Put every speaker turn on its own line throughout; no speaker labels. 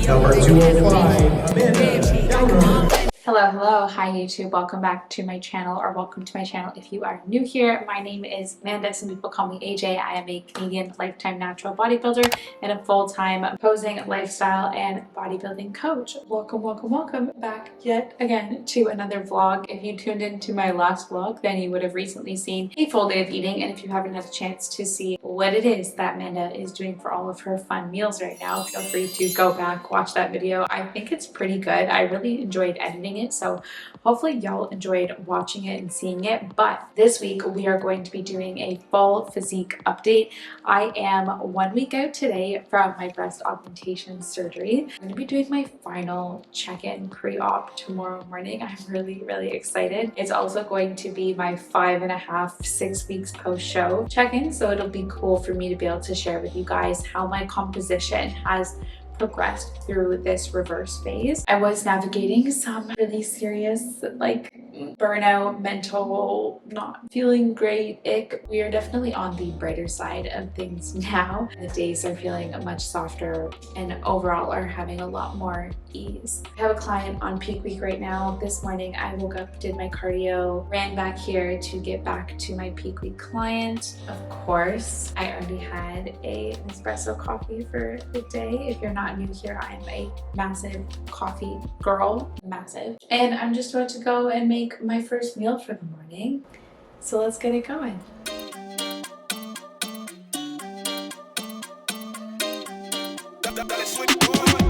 Number 205, Amanda Downer.
Hello, hi YouTube, welcome back to my channel, or welcome to my channel if you are new here. My name is Amanda, some people call me AJ. I am a Canadian lifetime natural bodybuilder and a full-time posing, lifestyle, and bodybuilding coach. Welcome back yet again to another vlog. If you tuned into my last vlog, then you would have recently seen a full day of eating, and if you haven't had a chance to see what it is that Amanda is doing for all of her fun meals right now, feel free to go back, watch that video. I think it's pretty good. I really enjoyed editing it, so hopefully y'all enjoyed watching it and seeing it. But this week we are going to be doing a full physique update. I am 1 week out today from my breast augmentation surgery. I'm going to be doing my final check-in pre-op tomorrow morning. I'm really excited. It's also going to be my 5.5, 6 weeks post-show check-in, so it'll be cool for me to be able to share with you guys how my composition has progressed through this reverse phase. I was navigating some really serious burnout, mental, not feeling great, ick. We are definitely on the brighter side of things now. The days are feeling much softer and overall are having a lot more ease. I have a client on peak week right now. This morning I woke up, did my cardio, ran back here to get back to my peak week client. Of course, I already had an espresso coffee for the day. If you're not new here, I'm a massive coffee girl, massive. And I'm just about to go and make my first meal for the morning. So let's get it going.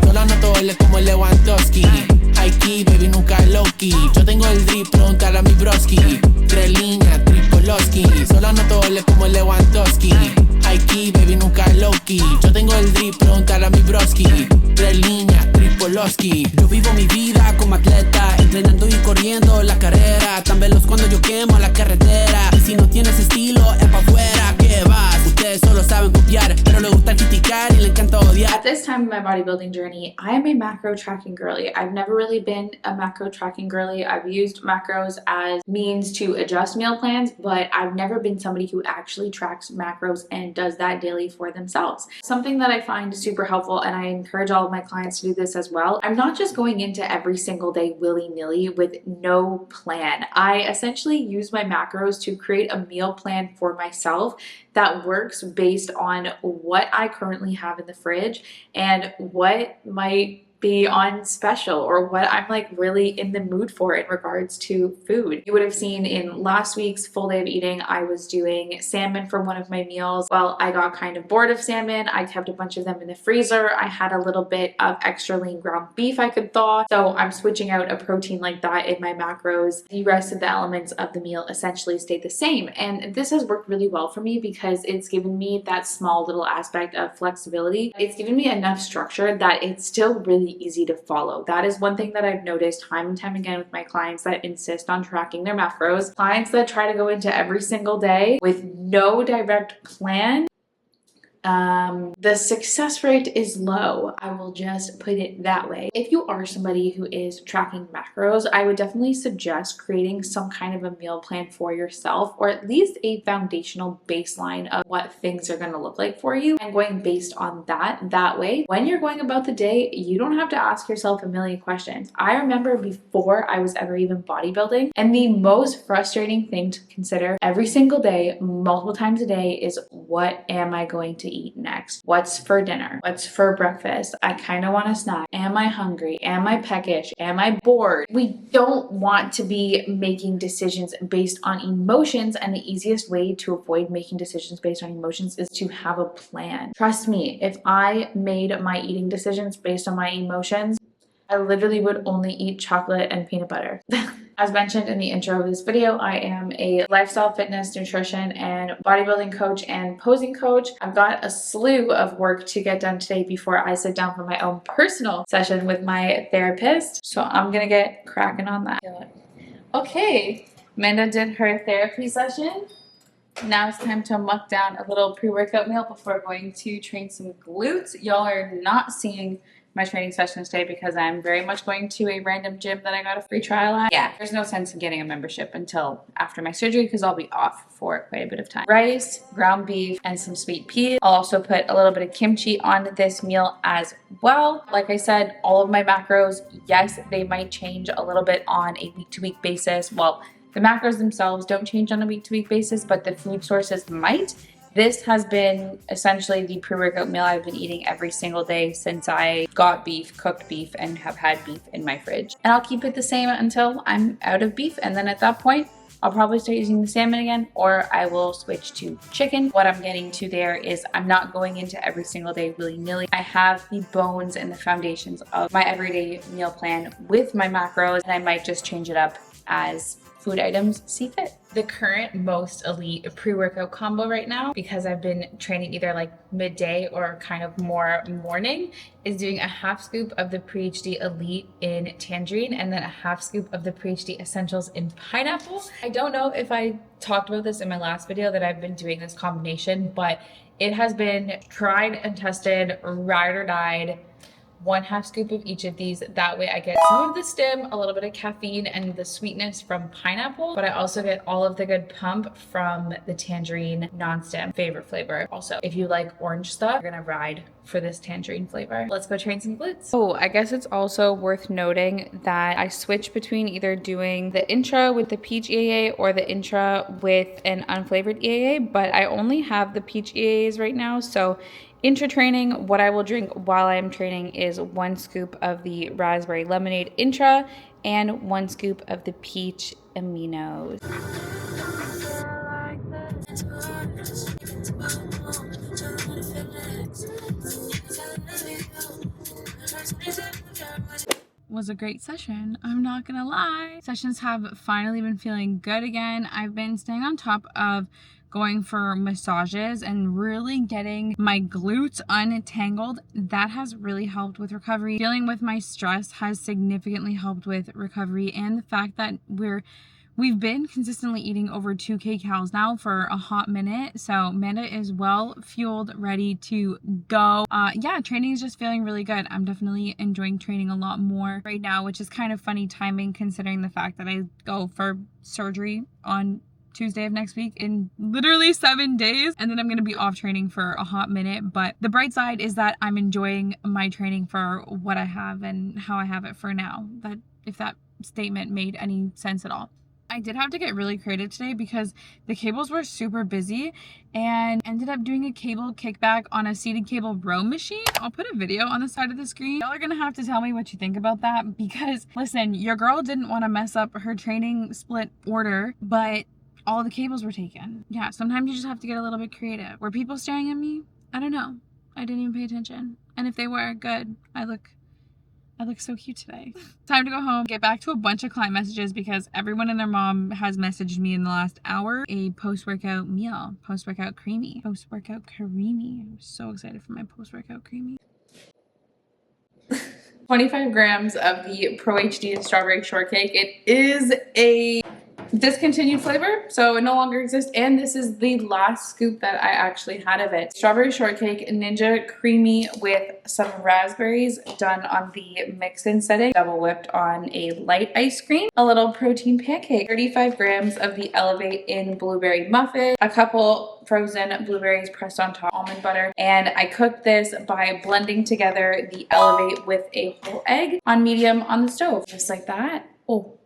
Solo no duele como el Lewandowski. High key, baby, nunca low key. Yo tengo el drip, preguntar a mi broski. 3 líneas, tripoloski. Solo no duele como el Lewandowski. High key, baby, nunca low key. Yo tengo el drip, preguntar a mi broski. 3 líneas, tripoloski. Yo vivo mi vida como atleta, entrenando y corriendo la carrera. Tan veloz cuando yo quemo la carretera. Y si no tienes estilo, es pa' afuera que vas. Ustedes solo saben copiar, pero le gusta criticar y le encanta odiar.
At this time in my bodybuilding journey, I am a macro tracking girly. I've never really been a macro tracking girly. I've used macros as means to adjust meal plans, but I've never been somebody who actually tracks macros and does that daily for themselves. Something that I find super helpful, and I encourage all of my clients to do this as well. I'm not just going into every single day willy-nilly with no plan. I essentially use my macros to create a meal plan for myself that works based on what I currently have in the fridge and what might be on special, or what I'm really in the mood for in regards to food. You would have seen in last week's full day of eating, I was doing salmon for one of my meals. Well, I got kind of bored of salmon. I kept a bunch of them in the freezer. I had a little bit of extra lean ground beef I could thaw. So I'm switching out a protein like that in my macros. The rest of the elements of the meal essentially stayed the same. And this has worked really well for me because it's given me that small little aspect of flexibility. It's given me enough structure that it's still really easy to follow. That is one thing that I've noticed time and time again with my clients that insist on tracking their macros. Clients that try to go into every single day with no direct plan, the success rate is low. I will just put it that way. If you are somebody who is tracking macros, I would definitely suggest creating some kind of a meal plan for yourself, or at least a foundational baseline of what things are going to look like for you, and going based on that. That way, when you're going about the day, you don't have to ask yourself a million questions. I remember before I was ever even bodybuilding, and the most frustrating thing to consider every single day, multiple times a day, is what am I going to eat next? What's for dinner? What's for breakfast? I kind of want a snack. Am I hungry? Am I peckish? Am I bored? We don't want to be making decisions based on emotions, and the easiest way to avoid making decisions based on emotions is to have a plan. Trust me, if I made my eating decisions based on my emotions, I literally would only eat chocolate and peanut butter. As mentioned in the intro of this video, I am a lifestyle, fitness, nutrition, and bodybuilding coach and posing coach. I've got a slew of work to get done today before I sit down for my own personal session with my therapist. So I'm gonna get cracking on that. Okay, Amanda did her therapy session. Now it's time to muck down a little pre-workout meal before going to train some glutes. Y'all are not seeing my training sessions today because I'm very much going to a random gym that I got a free trial at. Yeah, there's no sense in getting a membership until after my surgery because I'll be off for quite a bit of time. Rice, ground beef, and some sweet peas. I'll also put a little bit of kimchi on this meal as well. Like I said, all of my macros, yes, they might change a little bit on a week-to-week basis. Well, the macros themselves don't change on a week-to-week basis, but the food sources might. This has been essentially the pre-workout meal I've been eating every single day since I got beef, cooked beef, and have had beef in my fridge. And I'll keep it the same until I'm out of beef. And then at that point, I'll probably start using the salmon again, or I will switch to chicken. What I'm getting to there is I'm not going into every single day willy-nilly. I have the bones and the foundations of my everyday meal plan with my macros, and I might just change it up as food items see fit. The current most elite pre-workout combo right now, because I've been training either like midday or kind of more morning, is doing a half scoop of the Pre-HD Elite in tangerine and then a half scoop of the Pre-HD Essentials in pineapple. I don't know if I talked about this in my last video that I've been doing this combination, but it has been tried and tested, ride or died. 1/2 scoop of each of these. That way I get some of the stim, a little bit of caffeine, and the sweetness from pineapple, but I also get all of the good pump from the tangerine non-stim favorite flavor. Also, if you like orange stuff, you're gonna ride for this tangerine flavor. Let's go train some glutes. Oh, I guess it's also worth noting that I switch between either doing the intra with the peach EAA or the intra with an unflavored EAA, but I only have the peach EAAs right now, so intra training, what I will drink while I'm training is 1 scoop of the raspberry lemonade intra and 1 scoop of the peach aminos. Was a great session, I'm not gonna lie. Sessions have finally been feeling good again. I've been staying on top of going for massages and really getting my glutes untangled. That has really helped with recovery. Dealing with my stress has significantly helped with recovery, and the fact that we've been consistently eating over 2K calories now for a hot minute. So Amanda is well fueled, ready to go. Yeah, training is just feeling really good. I'm definitely enjoying training a lot more right now, which is kind of funny timing considering the fact that I go for surgery on Tuesday of next week in literally 7 days, and then I'm gonna be off training for a hot minute. But the bright side is that I'm enjoying my training for what I have and how I have it for now. That if that statement made any sense at all. I did have to get really creative today because the cables were super busy and ended up doing a cable kickback on a seated cable row machine. I'll put a video on the side of the screen. Y'all are gonna have to tell me what you think about that because listen, your girl didn't want to mess up her training split order, but all the cables were taken. Yeah, sometimes you just have to get a little bit creative. Were people staring at me? I don't know. I didn't even pay attention. And if they were, good. I look so cute today. Time to go home, get back to a bunch of client messages because everyone and their mom has messaged me in the last hour a post-workout meal, post-workout creamy. I'm so excited for my post-workout creamy. 25 grams of the Pro HD strawberry shortcake. It is a discontinued flavor, so it no longer exists, and this is the last scoop that I actually had of it. Strawberry shortcake, Ninja creamy with some raspberries done on the mix-in setting, double whipped on a light ice cream, a little protein pancake, 35 grams of the Elevate in blueberry muffin, a couple frozen blueberries pressed on top, almond butter, and I cooked this by blending together the Elevate with a whole egg on medium on the stove, just like that. Oh,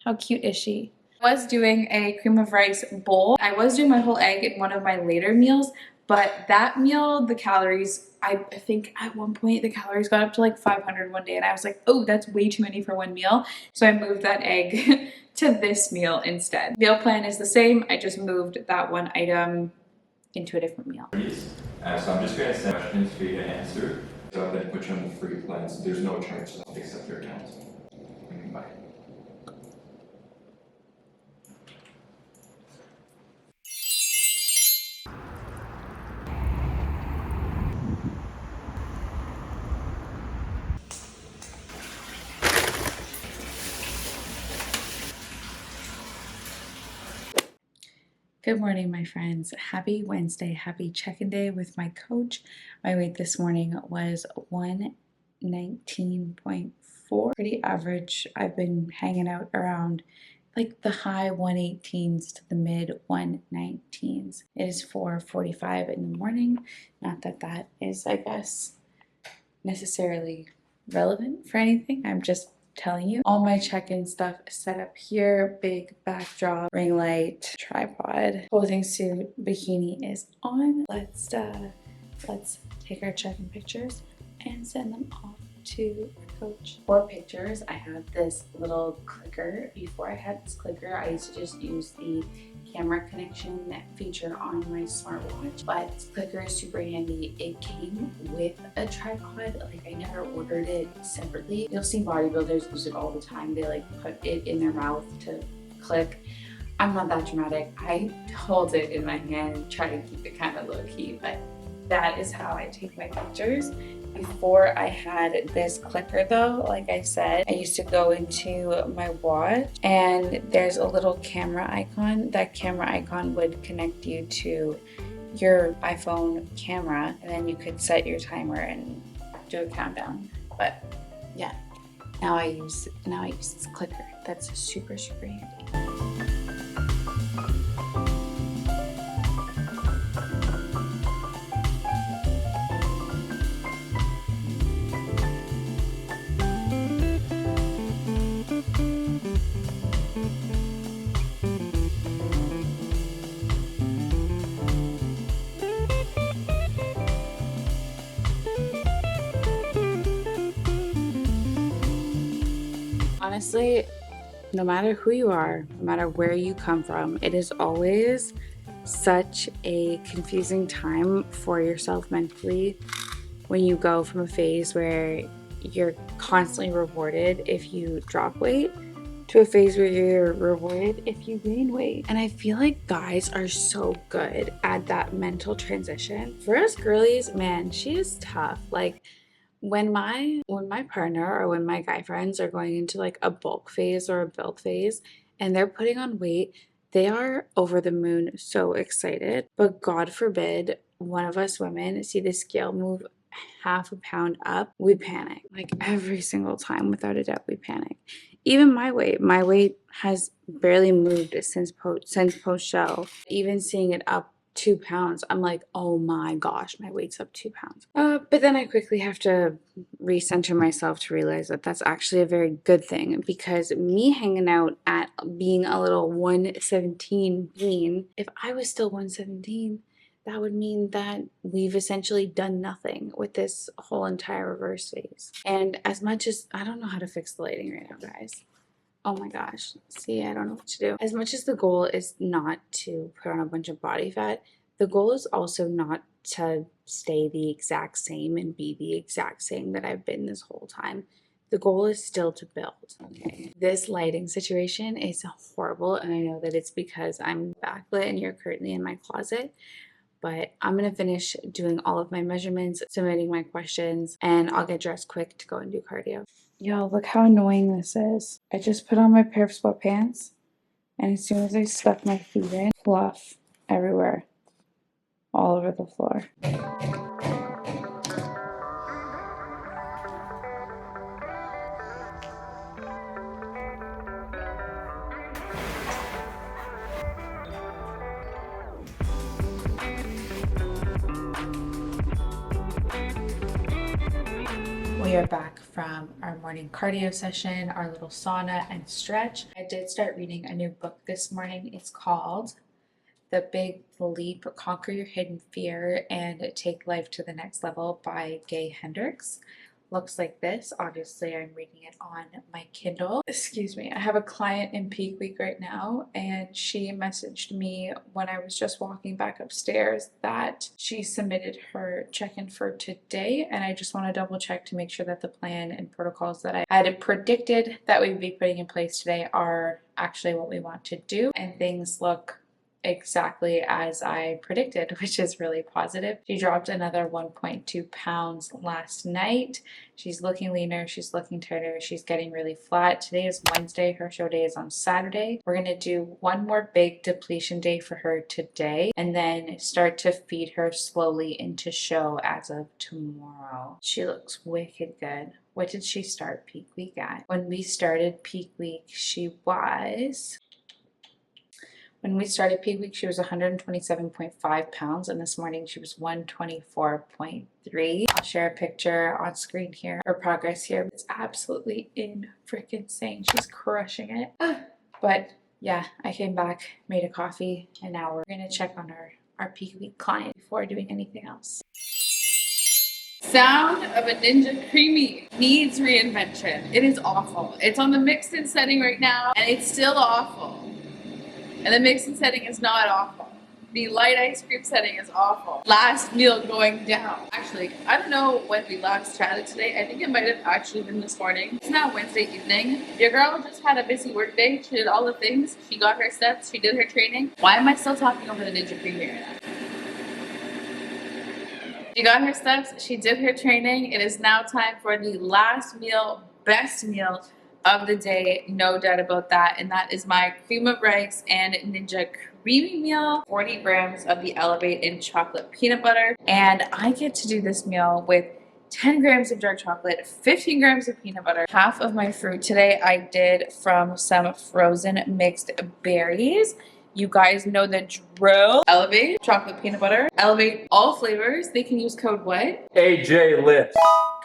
how cute is she? I was doing a cream of rice bowl. I was doing my whole egg in one of my later meals, but that meal, the calories, I think at one point the calories got up to like 500 one day, and I was like, oh, that's way too many for one meal. So I moved that egg to this meal instead. Meal plan is the same. I just moved that one item into a different meal.
So I'm just going to send questions for you to answer. So I'm going to put you on the free plans. There's no charge except your account. Bye.
Good morning, my friends. Happy Wednesday. Happy check-in day with my coach. My weight this morning was 1 119.4. Pretty average. I've been hanging out around like the high 118s to the mid 119s. It is 4:45 in the morning. Not that that is, I guess, necessarily relevant for anything. I'm just telling you. All my check-in stuff is set up here. Big backdrop, ring light, tripod, posing suit, bikini is on. Let's take our check-in pictures and send them off to our coach. For pictures, I have this little clicker. Before I had this clicker, I used to just use the camera connection feature on my smartwatch, but this clicker is super handy. It came with a tripod. Like, I never ordered it separately. You'll see bodybuilders use it all the time. They like put it in their mouth to click. I'm not that dramatic. I hold it in my hand and try to keep it kind of low key, but that is how I take my pictures. Before I had this clicker though, like I said, I used to go into my watch and there's a little camera icon. That camera icon would connect you to your iPhone camera, and then you could set your timer and do a countdown. But yeah, now I use this clicker. That's super handy. Honestly, no matter who you are, no matter where you come from, it is always such a confusing time for yourself mentally when you go from a phase where you're constantly rewarded if you drop weight to a phase where you're rewarded if you gain weight. And I feel like guys are so good at that mental transition. For us girlies, man, she is tough. Like, when my partner or when my guy friends are going into like a bulk phase or a build phase and they're putting on weight, they are over the moon, so excited. But God forbid one of us women see the scale move half a pound up, we panic. Like, every single time, without a doubt, we panic. Even my weight has barely moved since post show. Even seeing it up 2 pounds, I'm like, oh my gosh, my weight's up 2 pounds. But then I quickly have to recenter myself to realize that that's actually a very good thing, because me hanging out at being a little 117 lean, if I was still 117, that would mean that we've essentially done nothing with this whole entire reverse phase. And as much as I don't know how to fix the lighting right now, guys. Oh my gosh. See, I don't know what to do. As much as the goal is not to put on a bunch of body fat, the goal is also not to stay the exact same and be the exact same that I've been this whole time. The goal is still to build. Okay. This lighting situation is horrible, and I know that it's because I'm backlit and you're currently in my closet. But I'm going to finish doing all of my measurements, submitting my questions, and I'll get dressed quick to go and do cardio. Yo, look how annoying this is. I just put on my pair of sweatpants, and as soon as I stuck my feet in, fluff everywhere, all over the floor. We are back from our morning cardio session, our little sauna and stretch. I did start reading a new book this morning. It's called The Big Leap, Conquer Your Hidden Fear and Take Life to the Next Level by Gay Hendricks. Looks like this. Obviously, I'm reading it on my Kindle. Excuse me. I have a client in peak week right now, and she messaged me when I was just walking back upstairs that she submitted her check-in for today, and I just want to double check to make sure that the plan and protocols that I had predicted that we would be putting in place today are actually what we want to do, and things look exactly as I predicted, which is really positive. She dropped another 1.2 pounds last night. She's looking leaner, she's looking tighter, she's getting really flat. Today is Wednesday, her show day is on Saturday. We're gonna do one more big depletion day for her today and then start to feed her slowly into show as of tomorrow. She looks wicked good. What did she start peak week at? When we started peak week, she was 127.5 pounds, and this morning she was 124.3. I'll share a picture on screen here, her progress here. It's absolutely insane. She's crushing it. But yeah, I came back, made a coffee, and now we're gonna check on our peak week client before doing anything else. Sound of a Ninja Creamy needs reinvention. It is awful. It's on the mixed in setting right now, and it's still awful. And the mixing setting is not awful. The light ice cream setting is awful. Last meal going down. Actually, I don't know when we last chatted today. I think it might have actually been this morning. It's now Wednesday evening. Your girl just had a busy work day. She did all the things. She got her steps. She did her training. Why am I still talking over the Ninja Cream here? She got her steps. She did her training. It is now time for the last meal, best meal of the day, no doubt about that, and that is my cream of rice and Ninja Creamy meal. 40 grams of the Elevate in chocolate peanut butter, and I get to do this meal with 10 grams of dark chocolate, 15 grams of peanut butter. Half of my fruit today I did from some frozen mixed berries. You guys know the drill. Elevate chocolate peanut butter. Elevate all flavors. They can use code what?
AJLIFTS.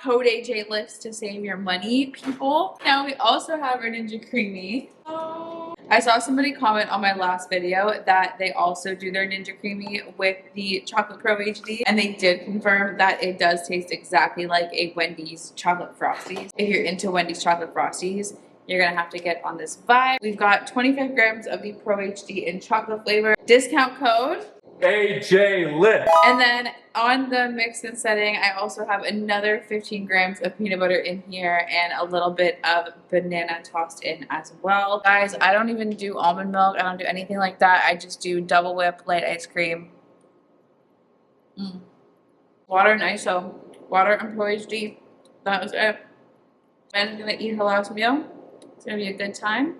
Code AJLIFTS to save your money, people. Now we also have our Ninja Creamy. I saw somebody comment on my last video that they also do their Ninja Creamy with the Chocolate Pro HD, and they did confirm that it does taste exactly like a Wendy's chocolate Frosties. If you're into Wendy's chocolate Frosties, you're gonna have to get on this vibe. We've got 25 grams of the Pro HD in chocolate flavor. Discount code
AJLIFTS.
And then on the mix and setting, I also have another 15 grams of peanut butter in here and a little bit of banana tossed in as well. Guys, I don't even do almond milk. I don't do anything like that. I just do double whip light ice cream. Water and ISO. Water and Pro HD. That was it. I'm gonna eat her last meal. It's gonna be a good time.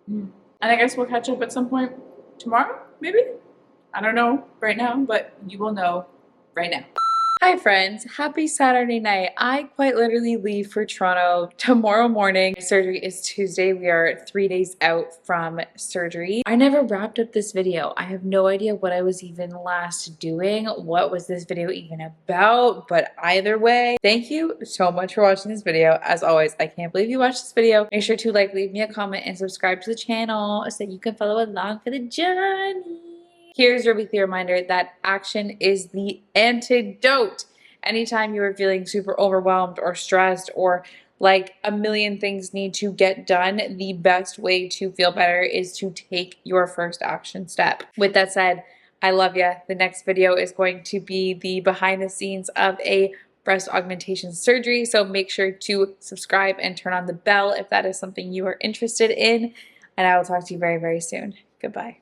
And I guess we'll catch up at some point tomorrow, maybe? I don't know right now, but you will know right now. Hi friends, happy Saturday night. I quite literally leave for Toronto tomorrow morning. Surgery is Tuesday. We are 3 days out from surgery. I never wrapped up this video. I have no idea what I was even last doing. What was this video even about? But either way, thank you so much for watching this video. As always, I can't believe you watched this video. Make sure to leave me a comment and subscribe to the channel so you can follow along for the journey. Here's your weekly reminder that action is the antidote. Anytime you are feeling super overwhelmed or stressed or like a million things need to get done, the best way to feel better is to take your first action step. With that said, I love you. The next video is going to be the behind the scenes of a breast augmentation surgery. So make sure to subscribe and turn on the bell if that is something you are interested in. And I will talk to you very, very soon. Goodbye.